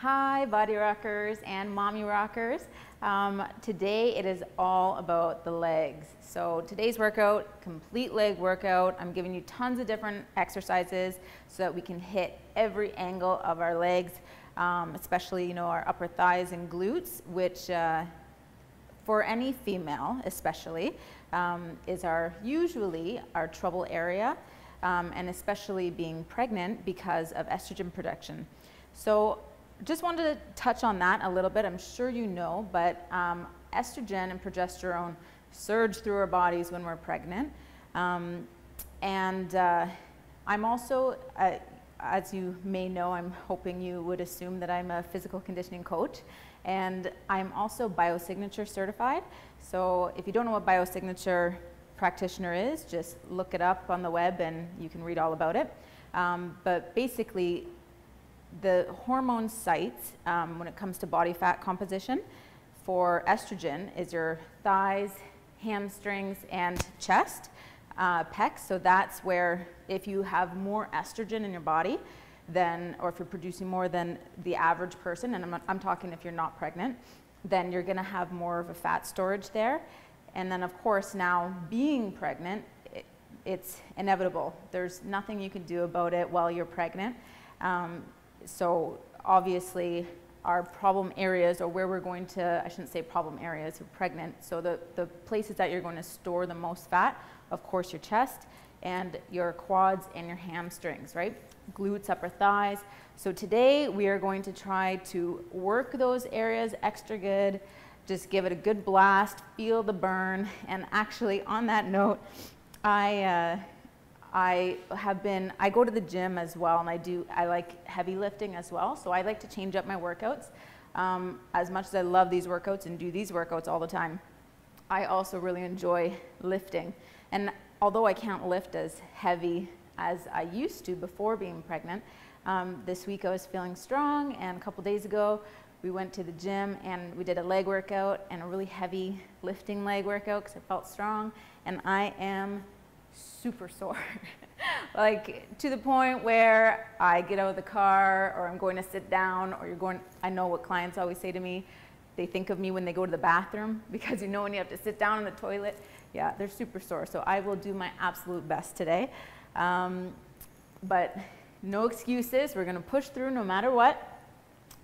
Hi, body rockers and mommy rockers. Today it is all about the legs. So today's workout, complete leg workout. I'm giving you tons of different exercises so that we can hit every angle of our legs, especially our upper thighs and glutes, which for any female especially is usually our trouble area, and especially being pregnant because of estrogen production. So just wanted to touch on that a little bit. I'm sure you know, but estrogen and progesterone surge through our bodies when we're pregnant. I'm also, as you may know, I'm hoping you would assume that I'm a physical conditioning coach, and I'm also biosignature certified. So if you don't know what biosignature practitioner is, just look it up on the web and you can read all about it. But basically, the hormone sites when it comes to body fat composition for estrogen is your thighs, hamstrings, and chest, pecs. So that's where if you have more estrogen in your body than, or if you're producing more than the average person, and I'm talking if you're not pregnant, then you're gonna have more of a fat storage there. And then of course now being pregnant, it's inevitable. There's nothing you can do about it while you're pregnant. So obviously our problem areas, or where we're going to, I shouldn't say problem areas, we're pregnant, so the places that you're going to store the most fat, of course your chest and your quads and your hamstrings, right? Glutes, upper thighs. So today we are going to try to work those areas extra good, just give it a good blast, feel the burn. And actually on that note, I go to the gym as well, and I like heavy lifting as well, so I like to change up my workouts. As much as I love these workouts and do these workouts all the time, I also really enjoy lifting. And although I can't lift as heavy as I used to before being pregnant, this week I was feeling strong, and a couple days ago we went to the gym and we did a leg workout, and a really heavy lifting leg workout because I felt strong, and I am super sore. Like to the point where I get out of the car, or I'm going to sit down, or I know what clients always say to me, they think of me when they go to the bathroom, because when you have to sit down in the toilet, yeah, they're super sore. So I will do my absolute best today. But no excuses, we're gonna push through no matter what.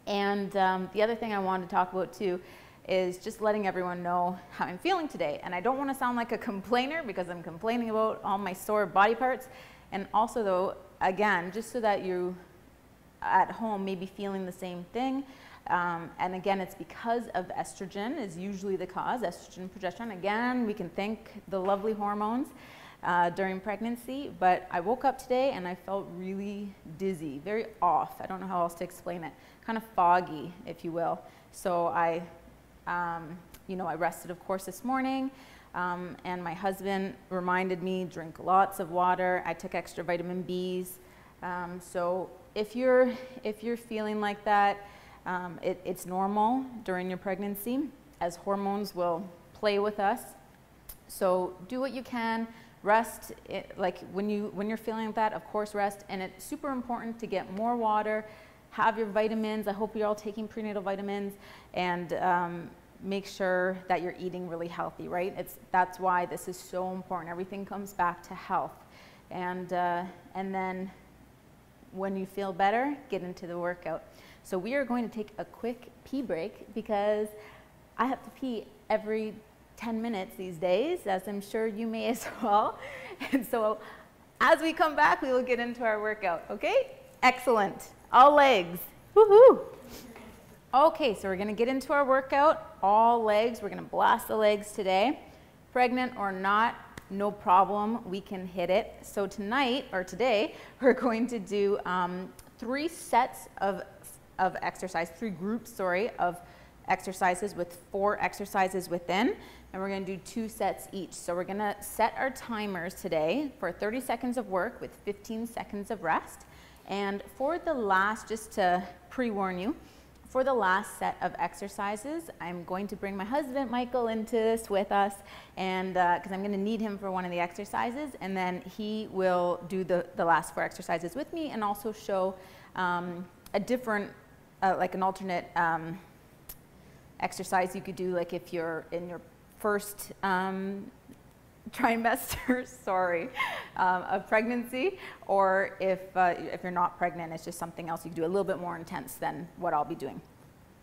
And the other thing I wanted to talk about too is just letting everyone know how I'm feeling today. And I don't want to sound like a complainer, because I'm complaining about all my sore body parts. And also though, again, just so that you at home may be feeling the same thing. And again, it's because of estrogen is usually the cause, estrogen, progesterone. Again, we can thank the lovely hormones during pregnancy, but I woke up today and I felt really dizzy, very off. I don't know how else to explain it. Kind of foggy, if you will. So I rested, of course, this morning, and my husband reminded me, drink lots of water. I took extra vitamin Bs. So if you're feeling like that, it's normal during your pregnancy, as hormones will play with us. So do what you can. Rest, like when you're feeling like that, of course, rest. And it's super important to get more water. Have your vitamins. I hope you're all taking prenatal vitamins, and make sure that you're eating really healthy, right? That's why this is so important. Everything comes back to health. And then when you feel better, get into the workout. So we are going to take a quick pee break, because I have to pee every 10 minutes these days, as I'm sure you may as well. And so as we come back, we will get into our workout, okay? Excellent. All legs. Woohoo! Okay, so we're gonna get into our workout, all legs. We're gonna blast the legs today. Pregnant or not, no problem, we can hit it. So today, we're going to do 3 sets of exercise, 3 groups, of exercises with 4 exercises within, and we're gonna do 2 sets each. So we're gonna set our timers today for 30 seconds of work with 15 seconds of rest. And for the last, just to pre-warn you, for the last set of exercises, I'm going to bring my husband, Michael, into this with us, and because I'm gonna need him for one of the exercises, and then he will do the last 4 exercises with me, and also show a different like an alternate exercise you could do, like if you're in your first trimester, sorry, of pregnancy, or if you're not pregnant, it's just something else you can do a little bit more intense than what I'll be doing.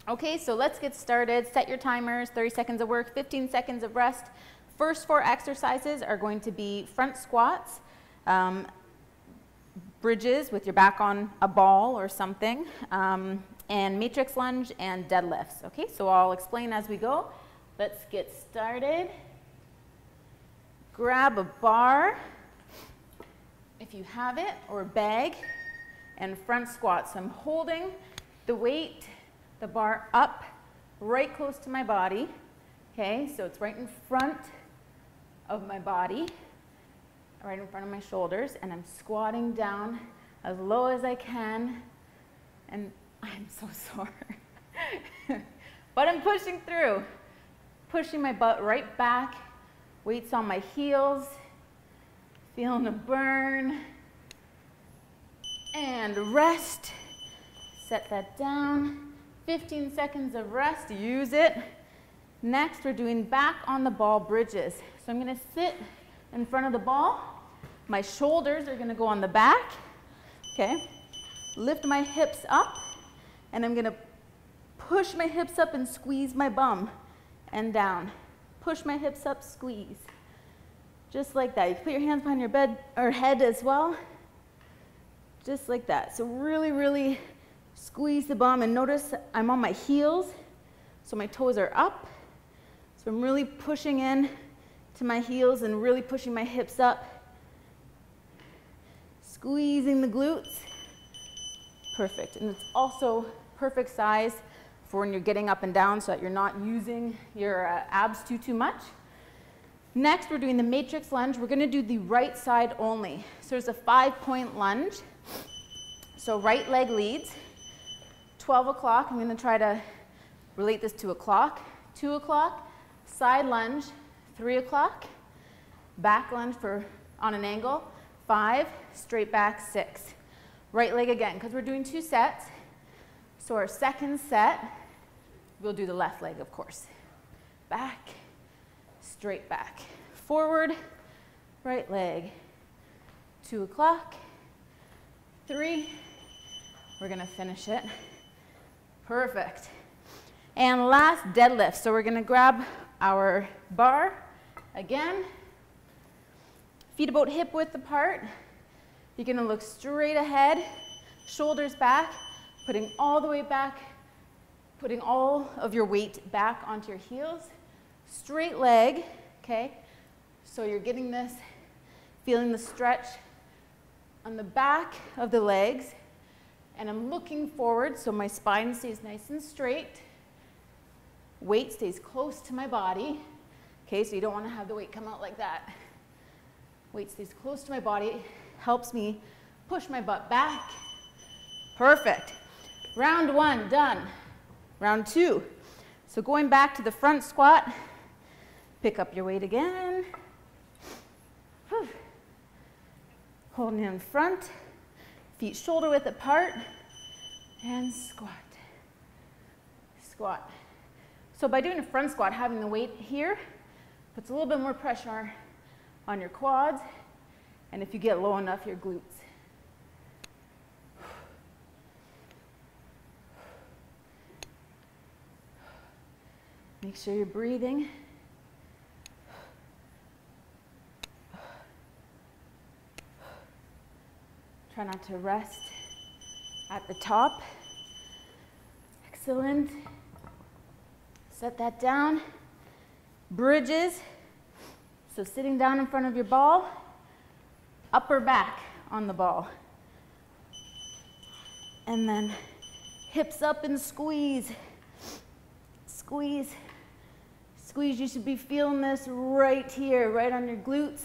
Okay, so let's get started. Set your timers, 30 seconds of work, 15 seconds of rest. First 4 exercises are going to be front squats, bridges with your back on a ball or something, and matrix lunge and deadlifts. Okay, so I'll explain as we go. Let's get started. Grab a bar, if you have it, or a bag, and front squat. So I'm holding the weight, the bar up right close to my body. Okay, so it's right in front of my body, right in front of my shoulders, and I'm squatting down as low as I can, and I'm so sore. But I'm pushing through, pushing my butt right back, weights on my heels, feeling a burn, and rest. Set that down, 15 seconds of rest, use it. Next, we're doing back on the ball bridges. So I'm gonna sit in front of the ball. My shoulders are gonna go on the back, okay? Lift my hips up, and I'm gonna push my hips up and squeeze my bum and down. Push my hips up, squeeze. Just like that. You can put your hands behind your bed or head as well. Just like that. So really, really squeeze the bum, and notice I'm on my heels, so my toes are up. So I'm really pushing in to my heels and really pushing my hips up. Squeezing the glutes. Perfect. And it's also perfect size for when you're getting up and down so that you're not using your abs too much. Next, we're doing the matrix lunge. We're going to do the right side only. So there's a 5-point lunge. So right leg leads. 12 o'clock, I'm going to try to relate this to a clock. 2 o'clock, side lunge. 3 o'clock, back lunge on an angle. 5, straight back, 6. Right leg again, because we're doing 2 sets. So our second set, we'll do the left leg, of course. Back, straight back. Forward, right leg. 2 o'clock, 3. We're going to finish it. Perfect. And last, deadlift. So we're going to grab our bar again. Feet about hip width apart. You're going to look straight ahead, shoulders back, putting all the way back, putting all of your weight back onto your heels. Straight leg, okay? So you're getting this, feeling the stretch on the back of the legs. And I'm looking forward so my spine stays nice and straight. Weight stays close to my body. Okay, so you don't want to have the weight come out like that. Weight stays close to my body, helps me push my butt back. Perfect. Round 1, done. Round 2. So going back to the front squat, pick up your weight again. Whew. Holding in front, feet shoulder width apart, and squat. Squat. So by doing a front squat, having the weight here puts a little bit more pressure on your quads, and if you get low enough, your glutes. Make sure you're breathing. Try not to rest at the top. Excellent. Set that down. Bridges. So sitting down in front of your ball, upper back on the ball. And then hips up and squeeze. Squeeze. Squeeze. You should be feeling this right here, right on your glutes,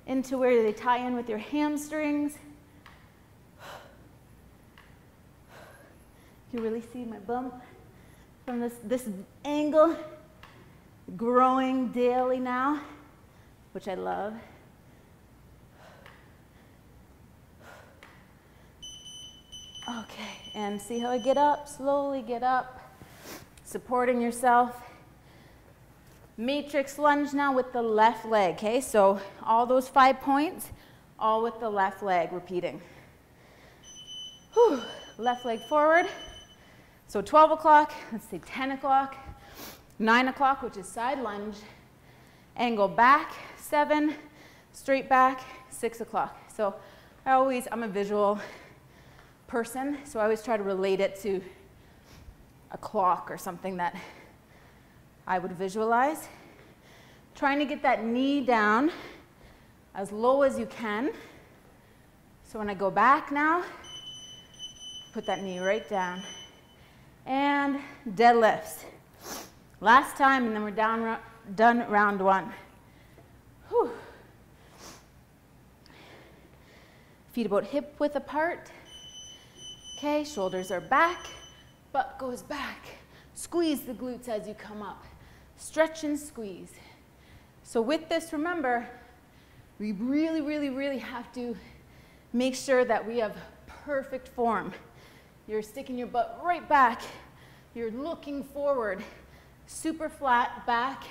into where they tie in with your hamstrings. You really see my bump from this angle, growing daily now, which I love. Okay, And see how I get up? Slowly get up, supporting yourself. Matrix lunge now with the left leg, okay? So all those 5 points, all with the left leg, repeating. Whew. Left leg forward. So 12 o'clock, let's say 10 o'clock, 9 o'clock, which is side lunge, angle back, 7, straight back, 6 o'clock. So I'm a visual person, so I always try to relate it to a clock or something that I would visualize. Trying to get that knee down as low as you can. So when I go back now, put that knee right down. And deadlifts. Last time, and then we're done round 1. Whew. Feet about hip width apart. Okay, shoulders are back, butt goes back. Squeeze the glutes as you come up. Stretch and squeeze. So with this, remember, we really, really, really have to make sure that we have perfect form. You're sticking your butt right back. You're looking forward, super flat back.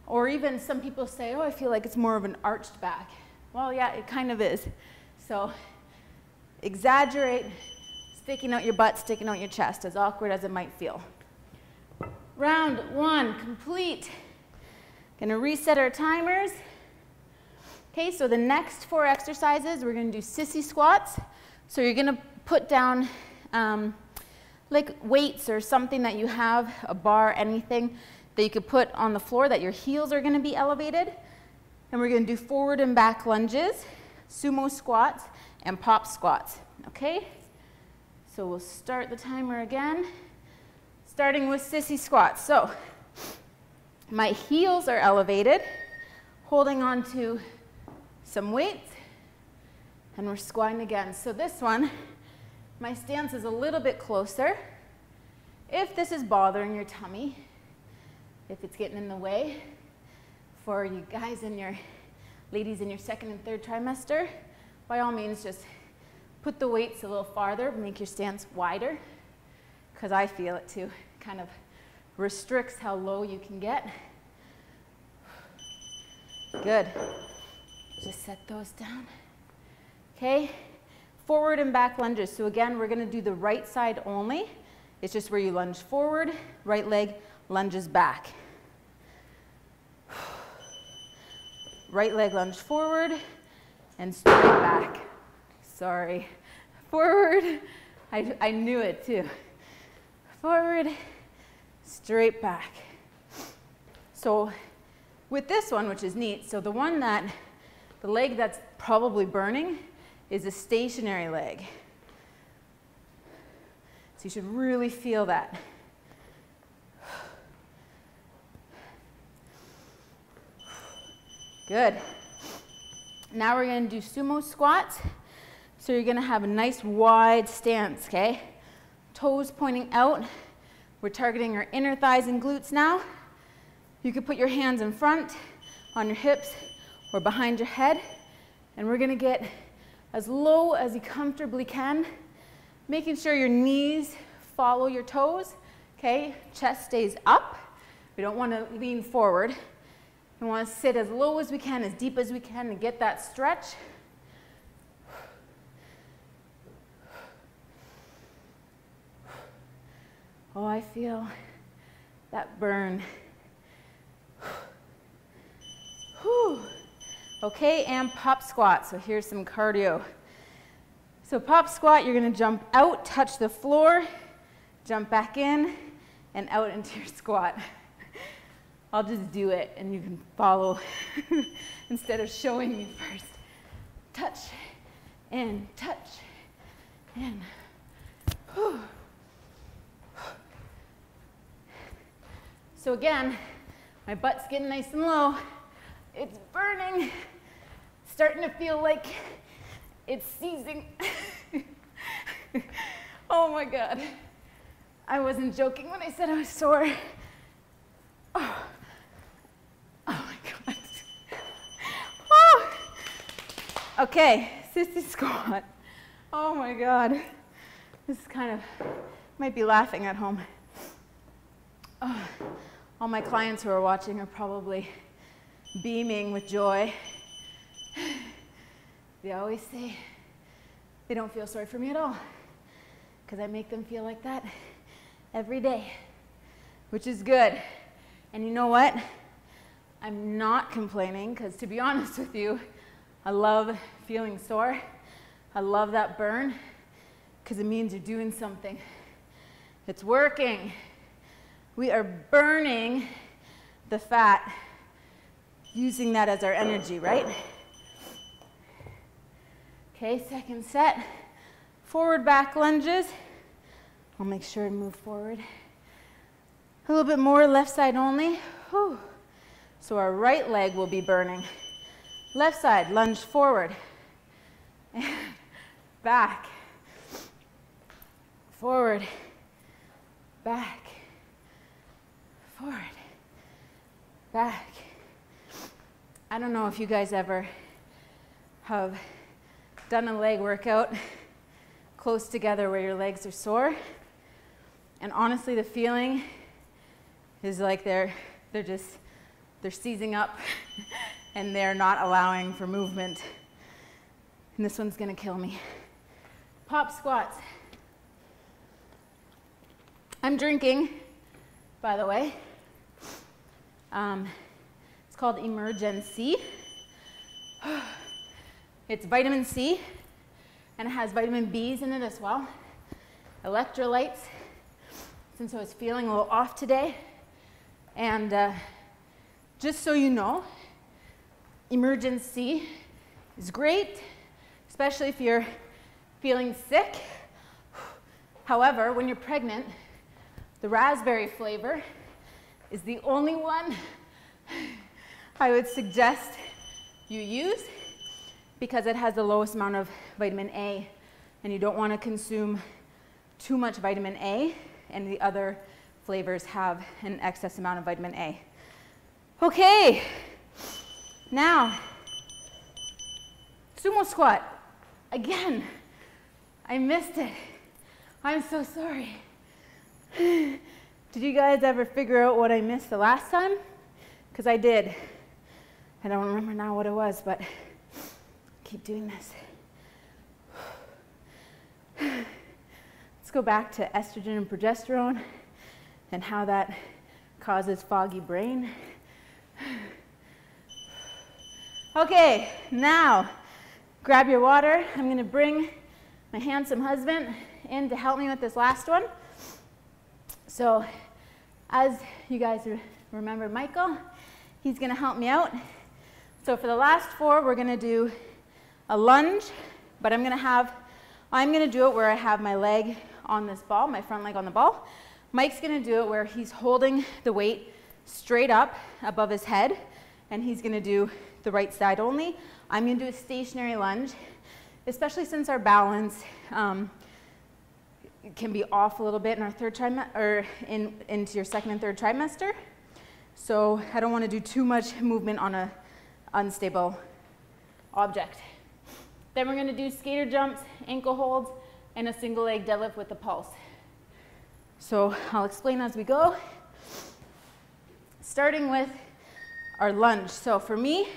Or even some people say, oh, I feel like it's more of an arched back. Well, yeah, it kind of is. So exaggerate, sticking out your butt, sticking out your chest, as awkward as it might feel. Round 1 complete. Gonna reset our timers. Okay, so the next 4 exercises, we're gonna do sissy squats. So you're gonna put down like weights or something that you have, a bar, anything that you could put on the floor that your heels are gonna be elevated. And we're gonna do forward and back lunges, sumo squats, and pop squats, okay? So we'll start the timer again, starting with sissy squats. So my heels are elevated, holding on to some weights, and we're squatting again. So this one, my stance is a little bit closer. If this is bothering your tummy, if it's getting in the way for you guys and your ladies in your 2nd and 3rd trimester, by all means just put the weights a little farther, make your stance wider, because I feel it too. Kind of restricts how low you can get. Good. Just set those down. Okay, forward and back lunges. So again, we're gonna do the right side only. It's just where you lunge forward, right leg lunges back. Right leg lunge forward and straight back. Sorry. Forward. I knew it too. Forward, straight back. So with this one, which is neat, so the leg that's probably burning is a stationary leg. So you should really feel that. Good. Now we're going to do sumo squats. So you're going to have a nice wide stance, okay? Toes pointing out. We're targeting our inner thighs and glutes now. You could put your hands in front, on your hips, or behind your head. And we're going to get as low as you comfortably can, making sure your knees follow your toes, okay? Chest stays up. We don't want to lean forward. We want to sit as low as we can, as deep as we can, and get that stretch. Oh, I feel that burn. Whew. Okay, and pop squat. So here's some cardio. So pop squat, you're going to jump out, touch the floor, jump back in, and out into your squat. I'll just do it, and you can follow instead of showing me first. Touch, in, touch, in. Whew. So again, my butt's getting nice and low. It's burning. Starting to feel like it's seizing. Oh my God. I wasn't joking when I said I was sore. Oh, oh my God. Oh. Okay, sissy squat. Oh my God. This is kind of, might be laughing at home. Oh, all my clients who are watching are probably beaming with joy. They always say they don't feel sorry for me at all because I make them feel like that every day, which is good. And you know what? I'm not complaining because, to be honest with you, I love feeling sore. I love that burn because it means you're doing something. It's working. We are burning the fat, using that as our energy, right? Okay, second set. Forward back lunges. I'll make sure to move forward. A little bit more left side only. Whew. So our right leg will be burning. Left side, lunge forward. Back. Forward. Back. Forward. Back. I don't know if you guys ever have done a leg workout close together where your legs are sore. And honestly, the feeling is like they're seizing up and they're not allowing for movement. And this one's gonna kill me. Pop squats. I'm drinking, by the way. It's called Emergency. It's vitamin C, and it has vitamin B's in it as well. Electrolytes, since I was feeling a little off today. And just so you know, Emergency is great, especially if you're feeling sick. However, when you're pregnant, the raspberry flavor is the only one I would suggest you use because it has the lowest amount of vitamin A, and you don't want to consume too much vitamin A, and the other flavors have an excess amount of vitamin A. Okay, now, sumo squat. Again, I missed it. I'm so sorry. Did you guys ever figure out what I missed the last time? Because I did. I don't remember now what it was, but keep doing this. Let's go back to estrogen and progesterone and how that causes foggy brain. Okay, now grab your water. I'm going to bring my handsome husband in to help me with this last one. So as you guys remember Michael, he's going to help me out. So for the last 4, we're going to do a lunge, but I'm going to do it where I have my leg on this ball, my front leg on the ball. Mike's going to do it where he's holding the weight straight up above his head, and he's going to do the right side only. I'm going to do a stationary lunge, especially since our balance can be off a little bit in our third trimester, or into your second and third trimester. So I don't want to do too much movement on an unstable object. Then we're going to do skater jumps, ankle holds, and a single leg deadlift with a pulse. So I'll explain as we go. Starting with our lunge. So for me,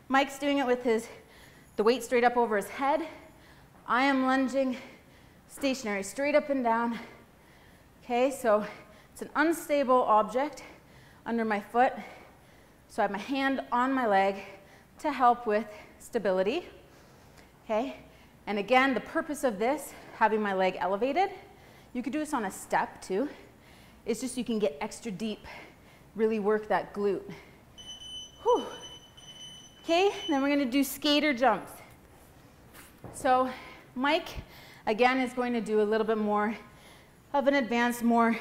Mike's doing it with the weight straight up over his head. I am lunging stationary, straight up and down. Okay, so it's an unstable object under my foot. So I have my hand on my leg to help with stability. Okay, and again, the purpose of this, having my leg elevated, you could do this on a step too. It's just you can get extra deep, really work that glute. Whew. Okay, then we're going to do skater jumps. So Mike, again, is going to do a little bit more of an advanced, more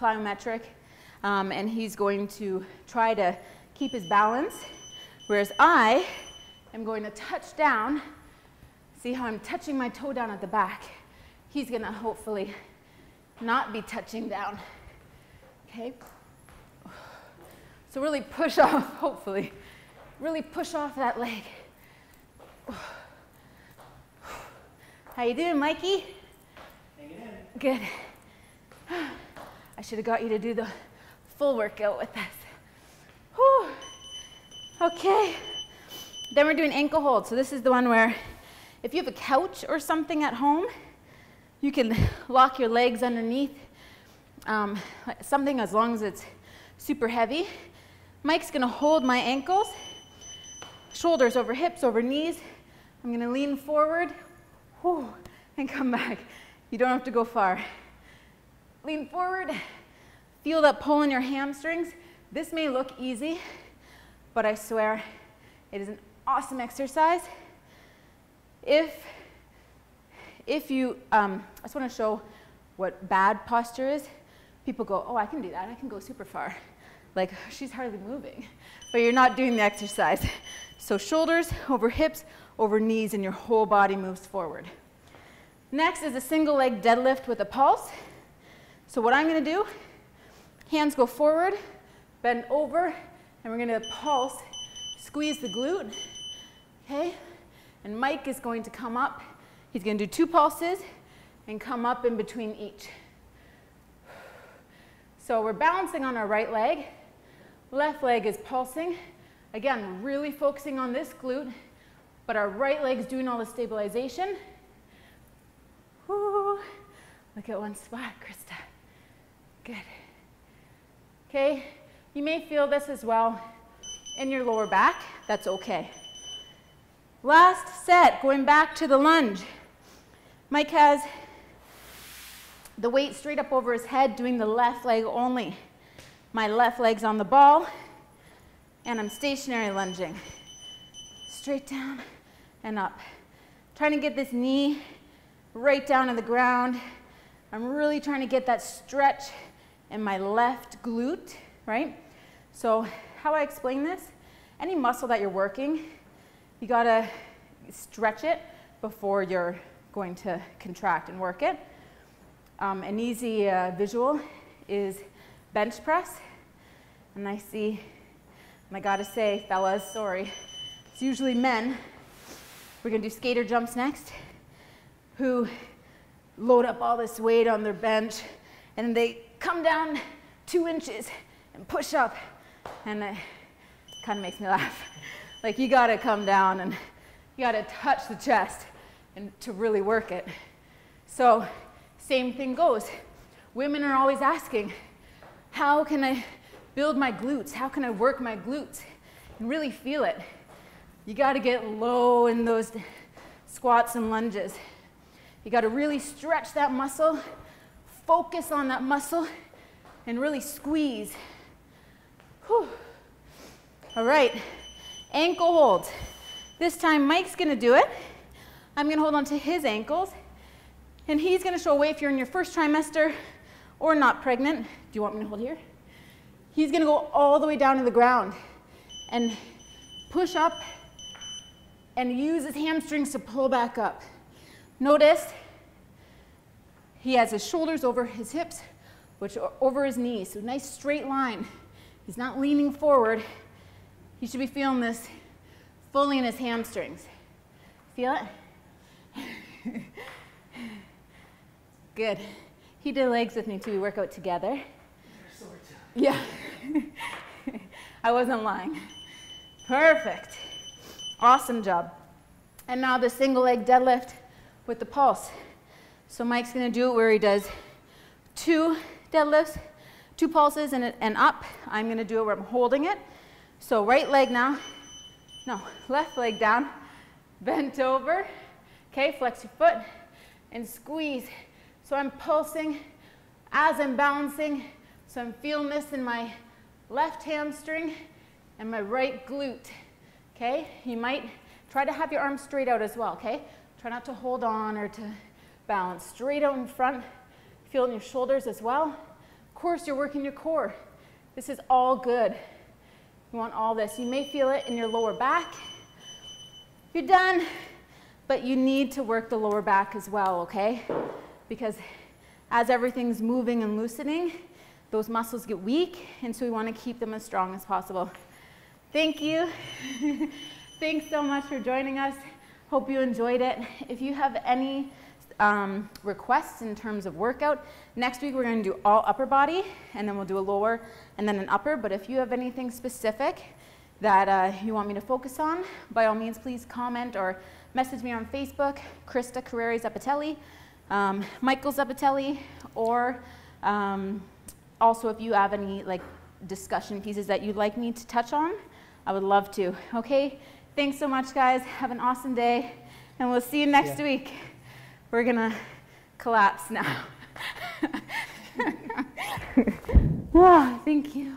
plyometric, and he's going to try to keep his balance, whereas I am going to touch down. See how I'm touching my toe down at the back? He's going to hopefully not be touching down. Okay? So really push off, hopefully. Really push off that leg. How you doing, Mikey? Hanging in. Good. I should have got you to do the full workout with us. Whew. Okay. Then we're doing ankle hold. So this is the one where if you have a couch or something at home, you can lock your legs underneath something as long as it's super heavy. Mike's gonna hold my ankles, shoulders over hips, over knees. I'm gonna lean forward, whew, and come back. You don't have to go far. Lean forward, feel that pull in your hamstrings. This may look easy, but I swear it is an awesome exercise. If you, I just want to show what bad posture is. People go, oh, I can do that. I can go super far. Like, she's hardly moving. But you're not doing the exercise. So shoulders over hips, over knees, and your whole body moves forward. Next is a single leg deadlift with a pulse. So what I'm going to do, hands go forward, bend over, and we're going to pulse, squeeze the glute. Okay? And Mike is going to come up. He's going to do 2 pulses and come up in between each. So we're balancing on our right leg. Left leg is pulsing. Again, really focusing on this glute, but our right leg's doing all the stabilization. Woo. Look at one spot, Krista. Good. Okay, you may feel this as well in your lower back. That's okay. Last set, going back to the lunge. Mike has the weight straight up over his head, doing the left leg only. My left leg's on the ball, and I'm stationary lunging. Straight down and up. Trying to get this knee right down to the ground. I'm really trying to get that stretch in my left glute, right? So how I explain this, any muscle that you're working, you gotta stretch it before you're going to contract and work it. An easy visual is bench press. And I see, and I gotta say, fellas, sorry, it's usually men. We're gonna do skater jumps next, who load up all this weight on their bench, and they come down 2 inches and push up, and it kind of makes me laugh. Like, you gotta come down and you gotta touch the chest and to really work it. So, same thing goes. Women are always asking, how can I build my glutes? How can I work my glutes and really feel it? You gotta get low in those squats and lunges. You gotta really stretch that muscle, focus on that muscle, and really squeeze. Whew. All right, ankle hold. This time Mike's gonna do it. I'm gonna hold on to his ankles, and he's gonna show a way if you're in your first trimester or not pregnant. Do you want me to hold here? He's gonna go all the way down to the ground and push up and use his hamstrings to pull back up. Notice he has his shoulders over his hips, which are over his knees, so nice straight line. He's not leaning forward. He should be feeling this fully in his hamstrings. Feel it? Good. He did legs with me too. We work out together. Yeah. I wasn't lying. Perfect. Awesome job. And now the single leg deadlift with the pulse. So Mike's going to do it where he does 2 deadlifts, 2 pulses and up. I'm going to do it where I'm holding it. So right leg now. No, left leg down. Bent over. Okay, flex your foot and squeeze. So I'm pulsing as I'm balancing. So I'm feeling this in my left hamstring and my right glute. Okay, you might try to have your arms straight out as well, okay? Try not to hold on or to balance. Straight out in front. Feel it in your shoulders as well. Of course, you're working your core. This is all good. You want all this. You may feel it in your lower back. You're done, but you need to work the lower back as well, okay? Because as everything's moving and loosening, those muscles get weak, and so we want to keep them as strong as possible. Thank you. Thanks so much for joining us. Hope you enjoyed it. If you have any requests in terms of workout. Next week we're going to do all upper body, and then we'll do a lower and then an upper. But if you have anything specific that you want me to focus on, by all means please comment or message me on Facebook, Krista Carreri Zappatelli, Michael Zappatelli, or also if you have any like discussion pieces that you'd like me to touch on, I would love to. Okay, thanks so much guys, have an awesome day, and we'll see you next week. We're gonna collapse now. Oh, thank you.